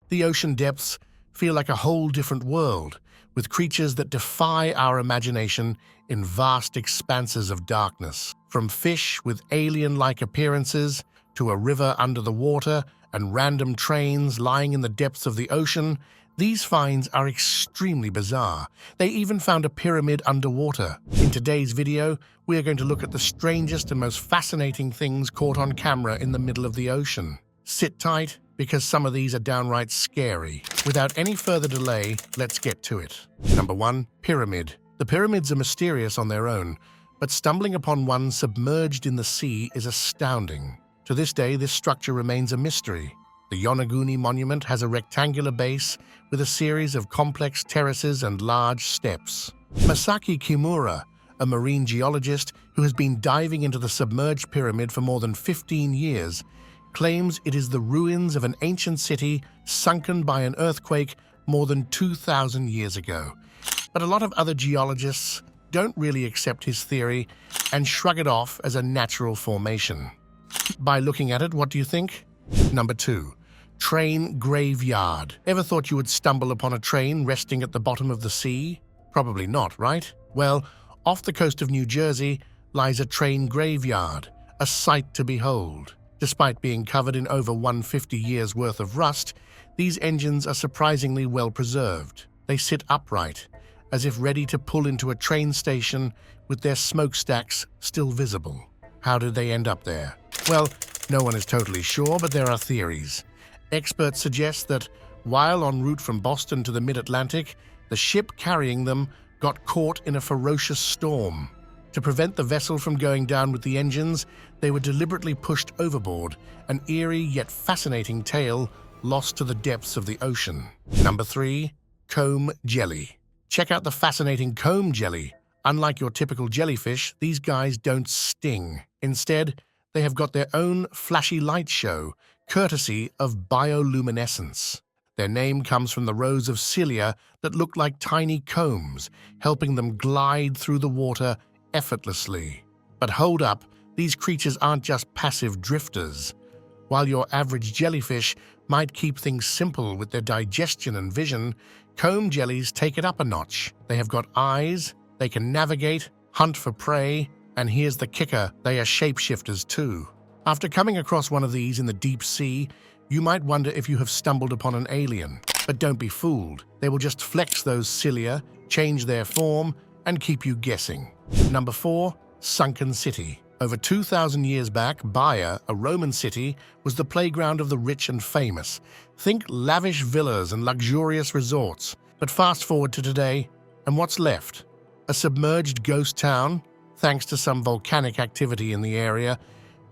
The ocean depths feel like a whole different world, with creatures that defy our imagination in vast expanses of darkness. From fish with alien-like appearances to a river under the water and random trains lying in the depths of the ocean, these finds are extremely bizarre. They even found a pyramid underwater. In today's video, we are going to look at the strangest and most fascinating things caught on camera in the middle of the ocean. Sit tight, because some of these are downright scary. Without any further delay, let's get to it. Number 1. Pyramid. The pyramids are mysterious on their own, but stumbling upon one submerged in the sea is astounding. To this day, this structure remains a mystery. The Yonaguni monument has a rectangular base with a series of complex terraces and large steps. Masaki Kimura, a marine geologist who has been diving into the submerged pyramid for more than 15 years, claims it is the ruins of an ancient city sunken by an earthquake more than 2,000 years ago. But a lot of other geologists don't really accept his theory and shrug it off as a natural formation. By looking at it, what do you think? Number 2. Train graveyard. Ever thought you would stumble upon a train resting at the bottom of the sea? Probably not, right? Well, off the coast of New Jersey lies a train graveyard, a sight to behold. Despite being covered in over 150 years' worth of rust, these engines are surprisingly well preserved. They sit upright, as if ready to pull into a train station with their smokestacks still visible. How did they end up there? Well, no one is totally sure, but there are theories. Experts suggest that while en route from Boston to the mid-Atlantic, the ship carrying them got caught in a ferocious storm. To prevent the vessel from going down with the engines, they were deliberately pushed overboard, an eerie yet fascinating tale lost to the depths of the ocean. Number 3. Comb jelly. Check out the fascinating comb jelly. Unlike your typical jellyfish, these guys don't sting. Instead, they have got their own flashy light show, courtesy of bioluminescence. Their name comes from the rows of cilia that look like tiny combs, helping them glide through the water effortlessly. But hold up, these creatures aren't just passive drifters. While your average jellyfish might keep things simple with their digestion and vision, comb jellies take it up a notch. They have got eyes, they can navigate, hunt for prey, and here's the kicker, they are shapeshifters too. After coming across one of these in the deep sea, you might wonder if you have stumbled upon an alien. But don't be fooled. They will just flex those cilia, change their form, and keep you guessing. Number 4. Sunken city. Over 2,000 years back, Baiae, a Roman city, was the playground of the rich and famous. Think lavish villas and luxurious resorts. But fast forward to today, and what's left? A submerged ghost town, thanks to some volcanic activity in the area.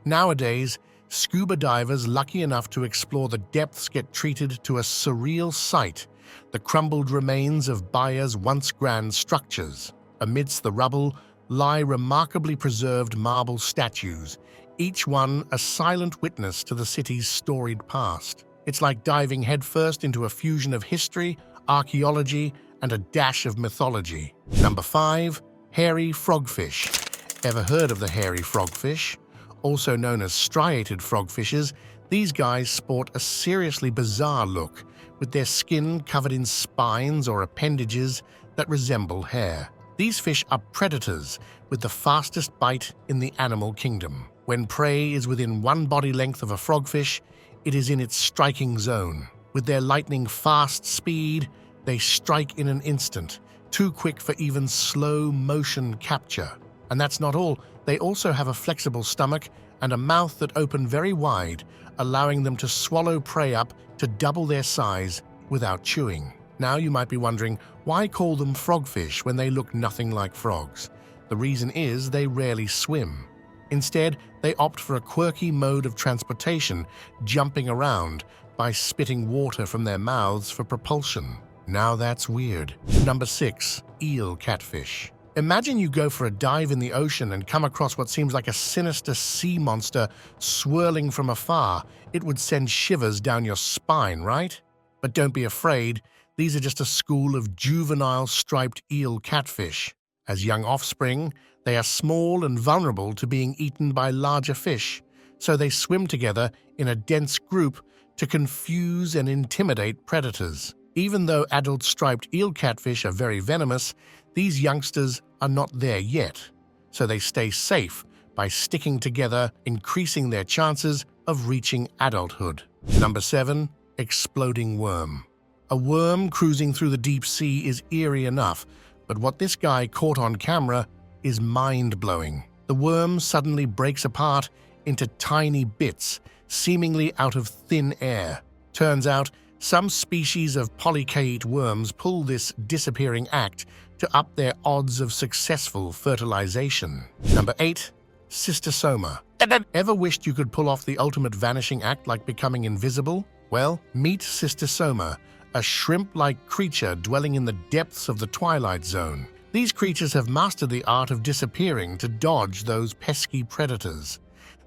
Nowadays, scuba divers lucky enough to explore the depths get treated to a surreal sight, the crumbled remains of Baiae's once grand structures. Amidst the rubble lie remarkably preserved marble statues, each one a silent witness to the city's storied past. It's like diving headfirst into a fusion of history, archaeology, and a dash of mythology. Number 5. Hairy frogfish. Ever heard of the hairy frogfish? Also known as striated frogfishes, these guys sport a seriously bizarre look, with their skin covered in spines or appendages that resemble hair. These fish are predators with the fastest bite in the animal kingdom. When prey is within one body length of a frogfish, it is in its striking zone. With their lightning-fast speed, they strike in an instant, too quick for even slow-motion capture. And that's not all. They also have a flexible stomach and a mouth that open very wide, allowing them to swallow prey up to double their size without chewing. Now you might be wondering, why call them frogfish when they look nothing like frogs? The reason is they rarely swim. Instead, they opt for a quirky mode of transportation, jumping around by spitting water from their mouths for propulsion. Now that's weird. Number 6. Eel catfish. Imagine you go for a dive in the ocean and come across what seems like a sinister sea monster swirling from afar. It would send shivers down your spine, right? But don't be afraid. These are just a school of juvenile striped eel catfish. As young offspring, they are small and vulnerable to being eaten by larger fish, so they swim together in a dense group to confuse and intimidate predators. Even though adult striped eel catfish are very venomous, these youngsters are not there yet, so they stay safe by sticking together, increasing their chances of reaching adulthood. Number 7. Exploding worm. A worm cruising through the deep sea is eerie enough, but what this guy caught on camera is mind-blowing. The worm suddenly breaks apart into tiny bits, seemingly out of thin air. Turns out, some species of polychaete worms pull this disappearing act to up their odds of successful fertilization. Number 8. Cystosoma. Ever wished you could pull off the ultimate vanishing act like becoming invisible? Well, meet Cystosoma, a shrimp-like creature dwelling in the depths of the Twilight Zone. These creatures have mastered the art of disappearing to dodge those pesky predators.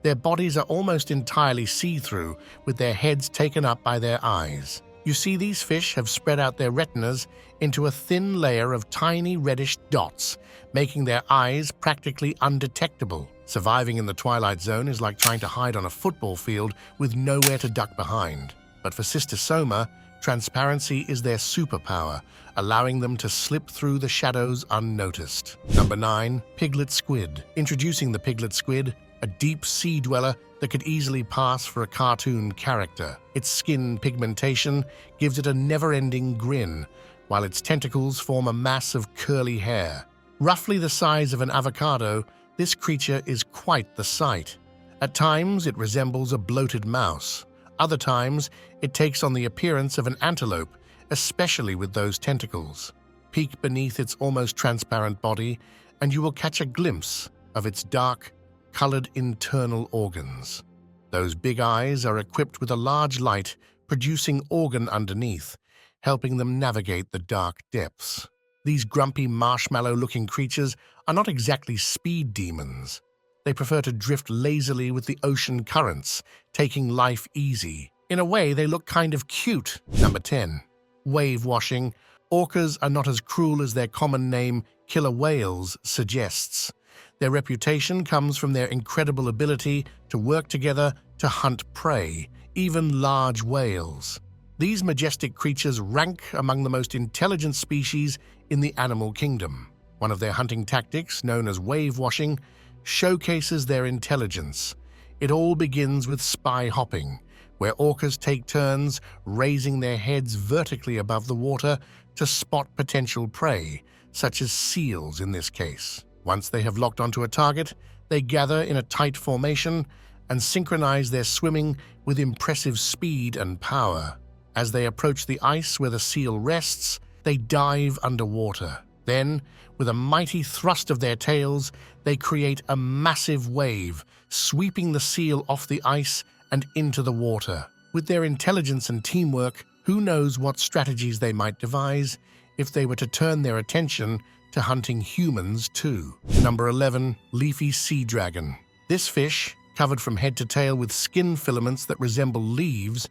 Their bodies are almost entirely see-through, with their heads taken up by their eyes. You see, these fish have spread out their retinas into a thin layer of tiny reddish dots, making their eyes practically undetectable. Surviving in the Twilight Zone is like trying to hide on a football field with nowhere to duck behind. But for Cystosoma, transparency is their superpower, allowing them to slip through the shadows unnoticed. Number 9. Piglet squid. Introducing the piglet squid, a deep sea dweller that could easily pass for a cartoon character. Its skin pigmentation gives it a never-ending grin, while its tentacles form a mass of curly hair. Roughly the size of an avocado, this creature is quite the sight. At times, it resembles a bloated mouse. Other times, it takes on the appearance of an antelope, especially with those tentacles. Peek beneath its almost transparent body, and you will catch a glimpse of its dark, colored internal organs. Those big eyes are equipped with a large light producing organ underneath, helping them navigate the dark depths. These grumpy marshmallow-looking creatures are not exactly speed demons. They prefer to drift lazily with the ocean currents, taking life easy. In a way, they look kind of cute. Number 10. Wave washing. Orcas are not as cruel as their common name, killer whales, suggests. Their reputation comes from their incredible ability to work together to hunt prey, even large whales. These majestic creatures rank among the most intelligent species in the animal kingdom. One of their hunting tactics, known as wave washing, showcases their intelligence. It all begins with spy hopping, where orcas take turns raising their heads vertically above the water to spot potential prey, such as seals in this case. Once they have locked onto a target, they gather in a tight formation and synchronize their swimming with impressive speed and power. As they approach the ice where the seal rests, they dive underwater. Then, with a mighty thrust of their tails, they create a massive wave, sweeping the seal off the ice and into the water. With their intelligence and teamwork, who knows what strategies they might devise if they were to turn their attention to hunting humans too. Number 11. Leafy sea dragon. This fish, covered from head to tail with skin filaments that resemble leaves,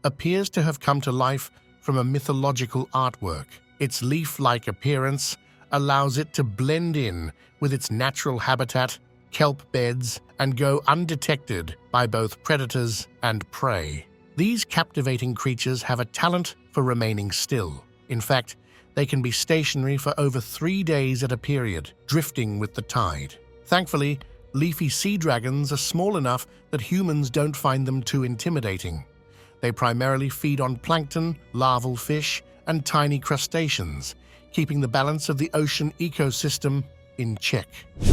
appears to have come to life from a mythological artwork. Its leaf-like appearance allows it to blend in with its natural habitat, kelp beds, and go undetected by both predators and prey. These captivating creatures have a talent for remaining still. In fact, they can be stationary for over 3 days at a period, drifting with the tide. Thankfully, leafy sea dragons are small enough that humans don't find them too intimidating. They primarily feed on plankton, larval fish, and tiny crustaceans, keeping the balance of the ocean ecosystem in check.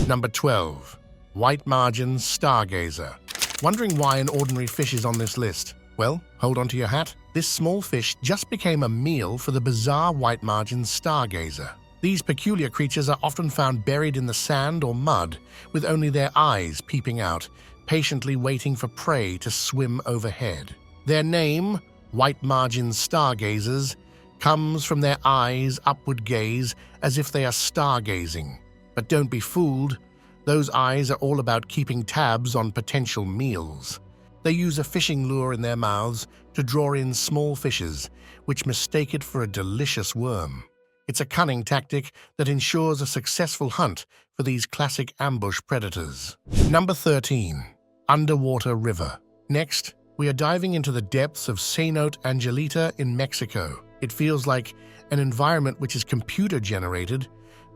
Number 12. White margin stargazer. Wondering why an ordinary fish is on this list? Well, hold on to your hat. This small fish just became a meal for the bizarre white margin stargazer. These peculiar creatures are often found buried in the sand or mud, with only their eyes peeping out, patiently waiting for prey to swim overhead. Their name, white margin stargazers, comes from their eyes' upward gaze as if they are stargazing. But don't be fooled, those eyes are all about keeping tabs on potential meals. They use a fishing lure in their mouths to draw in small fishes, which mistake it for a delicious worm. It's a cunning tactic that ensures a successful hunt for these classic ambush predators. Number 13. Underwater river. Next, We are diving into the depths of Cenote Angelita in Mexico. It feels like an environment which is computer-generated,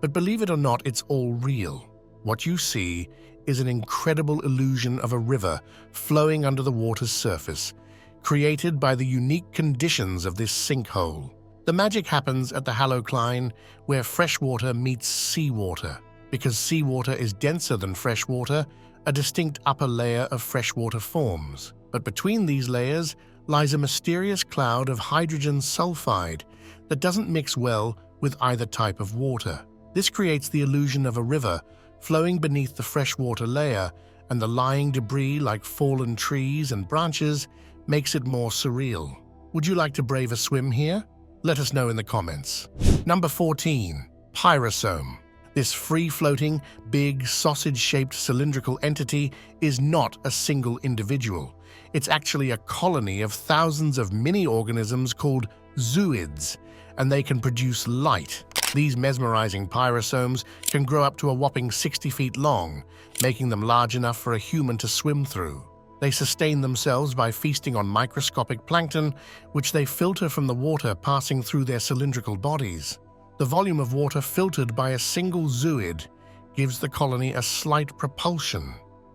but believe it or not, it's all real. What you see is an incredible illusion of a river flowing under the water's surface, created by the unique conditions of this sinkhole. The magic happens at the halocline, where freshwater meets seawater. Because seawater is denser than freshwater, a distinct upper layer of freshwater forms. But between these layers lies a mysterious cloud of hydrogen sulfide that doesn't mix well with either type of water. This creates the illusion of a river flowing beneath the freshwater layer, and the lying debris like fallen trees and branches makes it more surreal. Would you like to brave a swim here? Let us know in the comments. Number 14. Pyrosome. This free-floating, big, sausage-shaped cylindrical entity is not a single individual. It's actually a colony of thousands of mini-organisms called zooids, and they can produce light. These mesmerizing pyrosomes can grow up to a whopping 60 feet long, making them large enough for a human to swim through. They sustain themselves by feasting on microscopic plankton, which they filter from the water passing through their cylindrical bodies. The volume of water filtered by a single zooid gives the colony a slight propulsion.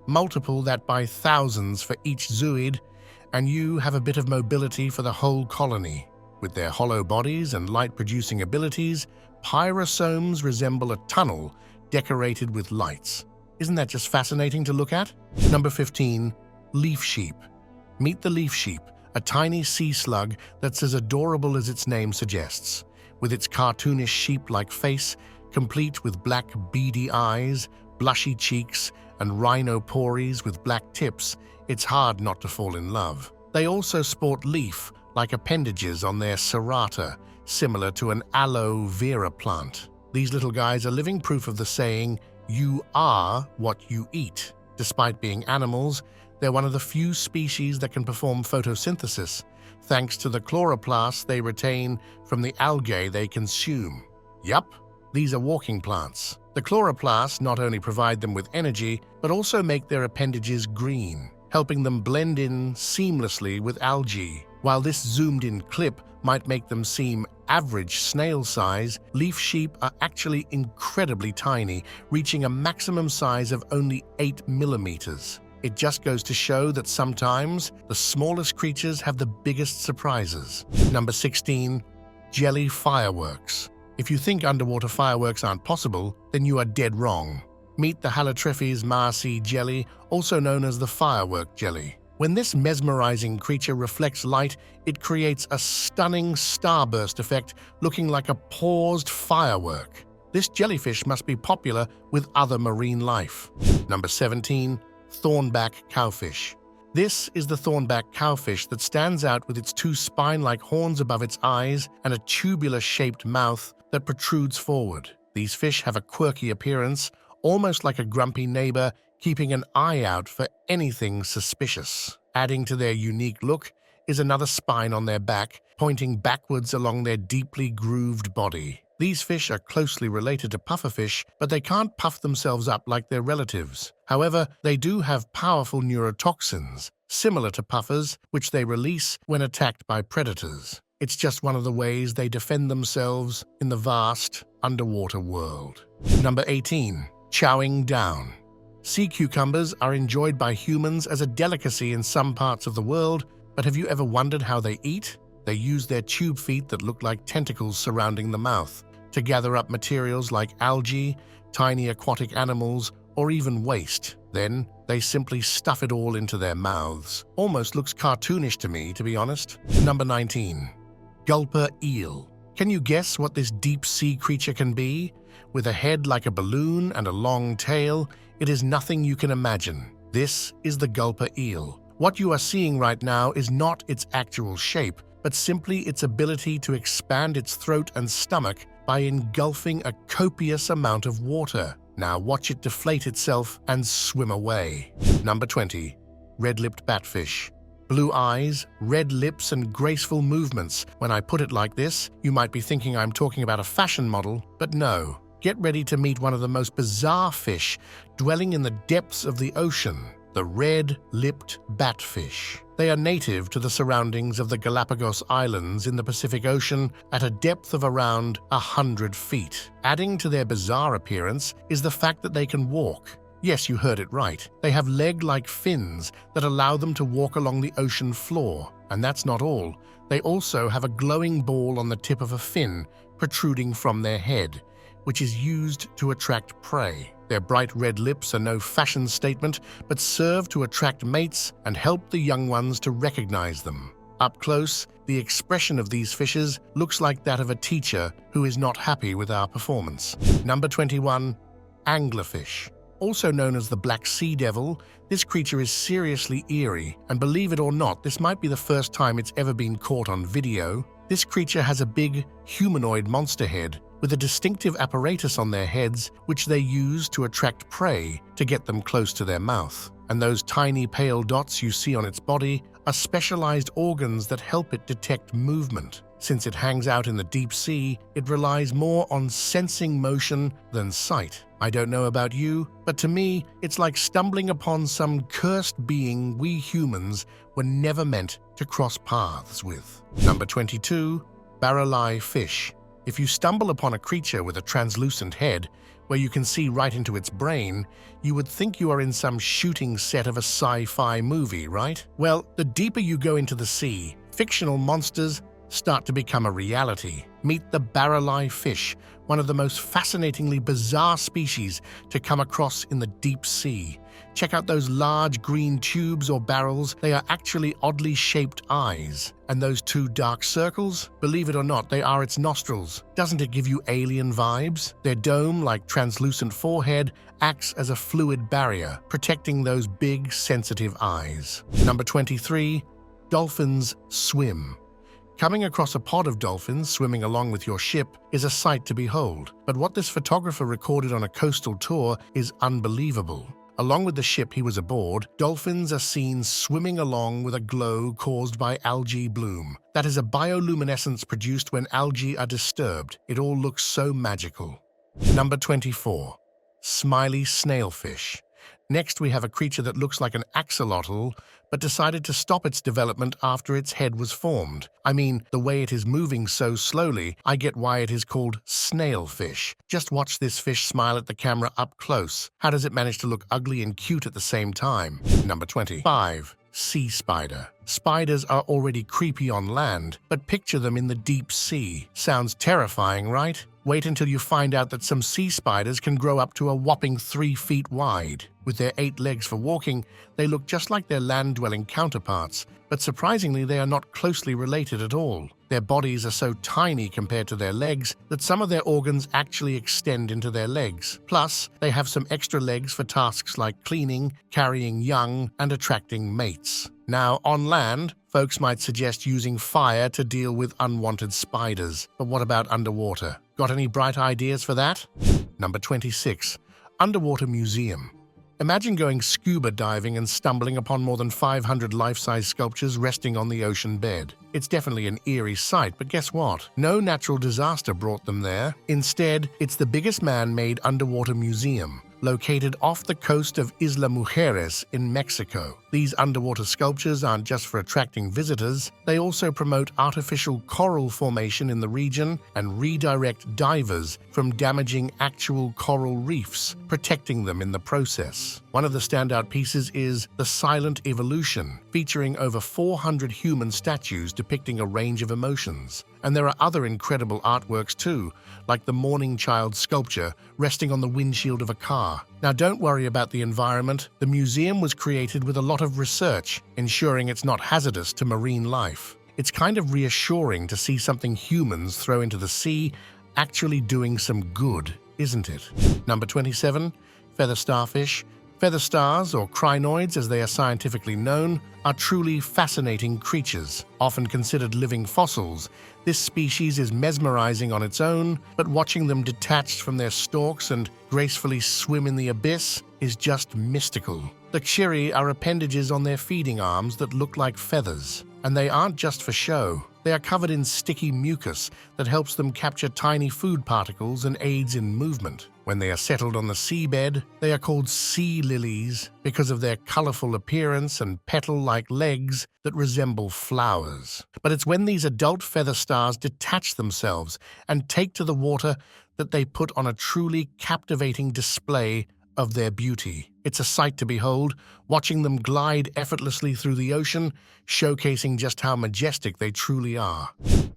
Multiple that by thousands for each zooid, and you have a bit of mobility for the whole colony. With their hollow bodies and light-producing abilities, pyrosomes resemble a tunnel decorated with lights. Isn't that just fascinating to look at? Number 15. Leaf sheep. Meet the leaf sheep, a tiny sea slug that's as adorable as its name suggests. With its cartoonish sheep-like face, complete with black beady eyes, blushy cheeks, and rhinopories with black tips, it's hard not to fall in love. They also sport leaf-like appendages on their serrata, similar to an aloe vera plant. These little guys are living proof of the saying, "You are what you eat." Despite being animals, they're one of the few species that can perform photosynthesis, thanks to the chloroplasts they retain from the algae they consume. Yup, these are walking plants. The chloroplasts not only provide them with energy, but also make their appendages green, helping them blend in seamlessly with algae. While this zoomed-in clip might make them seem average snail size, leaf sheep are actually incredibly tiny, reaching a maximum size of only 8 millimeters. It just goes to show that sometimes the smallest creatures have the biggest surprises. Number 16. Jelly fireworks. If you think underwater fireworks aren't possible, then you are dead wrong. Meet the Halotrephes marci jelly, also known as the firework jelly. When this mesmerizing creature reflects light, it creates a stunning starburst effect looking like a paused firework. This jellyfish must be popular with other marine life. Number 17. Thornback cowfish. This is the thornback cowfish that stands out with its 2 spine-like horns above its eyes and a tubular-shaped mouth that protrudes forward. These fish have a quirky appearance, almost like a grumpy neighbor keeping an eye out for anything suspicious. Adding to their unique look is another spine on their back, pointing backwards along their deeply grooved body. These fish are closely related to pufferfish, but they can't puff themselves up like their relatives. However, they do have powerful neurotoxins, similar to puffers, which they release when attacked by predators. It's just one of the ways they defend themselves in the vast underwater world. Number 18. Chowing down. Sea cucumbers are enjoyed by humans as a delicacy in some parts of the world, but have you ever wondered how they eat? They use their tube feet that look like tentacles surrounding the mouth to gather up materials like algae, tiny aquatic animals, or even waste. Then, they simply stuff it all into their mouths. Almost looks cartoonish to me, to be honest. Number 19. Gulper eel. Can you guess what this deep-sea creature can be? With a head like a balloon and a long tail, it is nothing you can imagine. This is the gulper eel. What you are seeing right now is not its actual shape, but simply its ability to expand its throat and stomach by engulfing a copious amount of water. Now watch it deflate itself and swim away. Number 20. Red-lipped batfish. Blue eyes, red lips, and graceful movements. When I put it like this, you might be thinking I'm talking about a fashion model, but no. Get ready to meet one of the most bizarre fish dwelling in the depths of the ocean. the red-lipped batfish. They are native to the surroundings of the Galapagos Islands in the Pacific Ocean at a depth of around 100 feet. Adding to their bizarre appearance is the fact that they can walk. Yes, you heard it right. They have leg-like fins that allow them to walk along the ocean floor. And that's not all. They also have a glowing ball on the tip of a fin protruding from their head, which is used to attract prey. Their bright red lips are no fashion statement, but serve to attract mates and help the young ones to recognize them. Up close, the expression of these fishes looks like that of a teacher who is not happy with our performance. Number 21. Anglerfish. Also known as the black sea devil, this creature is seriously eerie, and believe it or not, this might be the first time it's ever been caught on video. This creature has a big, humanoid monster head with a distinctive apparatus on their heads which they use to attract prey to get them close to their mouth. And those tiny pale dots you see on its body are specialized organs that help it detect movement. Since it hangs out in the deep sea, it relies more on sensing motion than sight. I don't know about you, but to me, it's like stumbling upon some cursed being we humans were never meant to cross paths with. Number 22. Barreleye fish. If you stumble upon a creature with a translucent head, where you can see right into its brain, you would think you are in some shooting set of a sci-fi movie, right? Well, the deeper you go into the sea, fictional monsters start to become a reality. Meet the barreleye fish, one of the most fascinatingly bizarre species to come across in the deep sea. Check out those large green tubes or barrels. They are actually oddly shaped eyes. And those two dark circles? Believe it or not, they are its nostrils. Doesn't it give you alien vibes? Their dome-like translucent forehead acts as a fluid barrier, protecting those big, sensitive eyes. Number 23. Dolphins swim. Coming across a pod of dolphins swimming along with your ship is a sight to behold, but what this photographer recorded on a coastal tour is unbelievable. Along with the ship he was aboard, dolphins are seen swimming along with a glow caused by algae bloom. That is a bioluminescence produced when algae are disturbed. It all looks so magical. Number 24. Smiley snailfish. Next, we have a creature that looks like an axolotl, but decided to stop its development after its head was formed. I mean, the way it is moving so slowly, I get why it is called snailfish. Just watch this fish smile at the camera up close. How does it manage to look ugly and cute at the same time? Number 25. Sea spider. Spiders are already creepy on land, but picture them in the deep sea. Sounds terrifying, right? Wait until you find out that some sea spiders can grow up to a whopping 3 feet wide. With their 8 legs for walking, they look just like their land-dwelling counterparts, but surprisingly they are not closely related at all. Their bodies are so tiny compared to their legs that some of their organs actually extend into their legs. Plus, they have some extra legs for tasks like cleaning, carrying young, and attracting mates. Now, on land, folks might suggest using fire to deal with unwanted spiders. But what about underwater? Got any bright ideas for that? Number 26. Underwater museum. Imagine going scuba diving and stumbling upon more than 500 life-size sculptures resting on the ocean bed. It's definitely an eerie sight, but guess what? No natural disaster brought them there. Instead, it's the biggest man-made underwater museum, located off the coast of Isla Mujeres in Mexico. These underwater sculptures aren't just for attracting visitors, they also promote artificial coral formation in the region and redirect divers from damaging actual coral reefs, protecting them in the process. One of the standout pieces is The Silent Evolution, featuring over 400 human statues depicting a range of emotions. And there are other incredible artworks too, like the Morning Child sculpture resting on the windshield of a car. Now don't worry about the environment. The museum was created with a lot of research, ensuring it's not hazardous to marine life. It's kind of reassuring to see something humans throw into the sea actually doing some good, isn't it? Number 27. Feather starfish. Feather stars, or crinoids as they are scientifically known, are truly fascinating creatures. Often considered living fossils, this species is mesmerizing on its own, but watching them detached from their stalks and gracefully swim in the abyss is just mystical. The Xiri are appendages on their feeding arms that look like feathers, and they aren't just for show. They are covered in sticky mucus that helps them capture tiny food particles and aids in movement. When they are settled on the seabed, they are called sea lilies because of their colorful appearance and petal-like legs that resemble flowers. But it's when these adult feather stars detach themselves and take to the water that they put on a truly captivating display of their beauty. It's a sight to behold, watching them glide effortlessly through the ocean, showcasing just how majestic they truly are.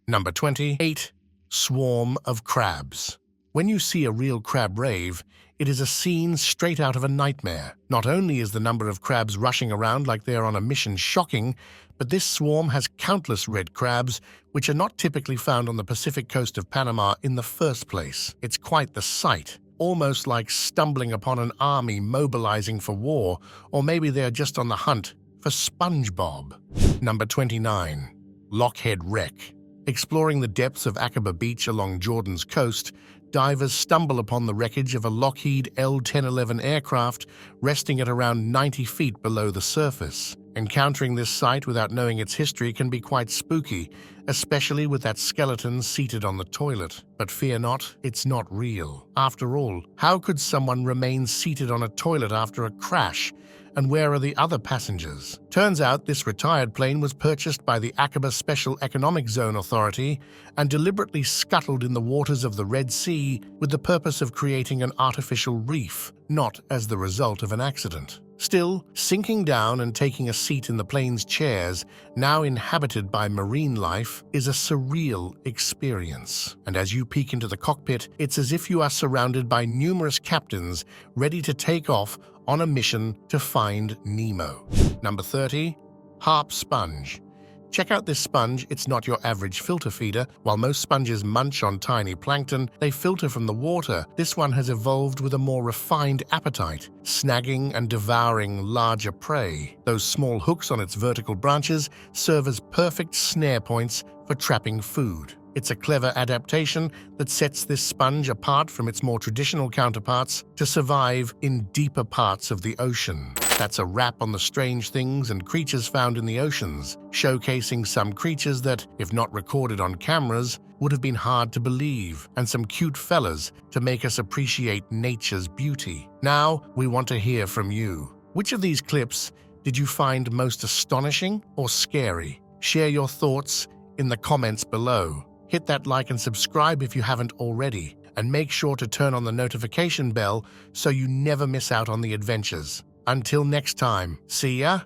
Number 28. Swarm of crabs. When you see a real crab rave, it is a scene straight out of a nightmare. Not only is the number of crabs rushing around like they are on a mission shocking, but this swarm has countless red crabs, which are not typically found on the Pacific coast of Panama in the first place. It's quite the sight, almost like stumbling upon an army mobilizing for war, or maybe they're just on the hunt for SpongeBob. Number 29. Lockheed Wreck. Exploring the depths of Aqaba Beach along Jordan's coast, divers stumble upon the wreckage of a Lockheed L-1011 aircraft resting at around 90 feet below the surface. Encountering this site without knowing its history can be quite spooky, especially with that skeleton seated on the toilet. But fear not, it's not real. After all, how could someone remain seated on a toilet after a crash? And where are the other passengers? Turns out this retired plane was purchased by the Aqaba Special Economic Zone Authority and deliberately scuttled in the waters of the Red Sea with the purpose of creating an artificial reef, not as the result of an accident. Still, sinking down and taking a seat in the plane's chairs, now inhabited by marine life, is a surreal experience. And as you peek into the cockpit, it's as if you are surrounded by numerous captains ready to take off on a mission to find Nemo. Number 30. Harp sponge. Check out this sponge. It's not your average filter feeder. While most sponges munch on tiny plankton, they filter from the water. This one has evolved with a more refined appetite, snagging and devouring larger prey. Those small hooks on its vertical branches serve as perfect snare points for trapping food. It's a clever adaptation that sets this sponge apart from its more traditional counterparts to survive in deeper parts of the ocean. That's a wrap on the strange things and creatures found in the oceans, showcasing some creatures that, if not recorded on cameras, would have been hard to believe, and some cute fellas to make us appreciate nature's beauty. Now, we want to hear from you. Which of these clips did you find most astonishing or scary? Share your thoughts in the comments below. Hit that like and subscribe if you haven't already, and make sure to turn on the notification bell so you never miss out on the adventures. Until next time, see ya!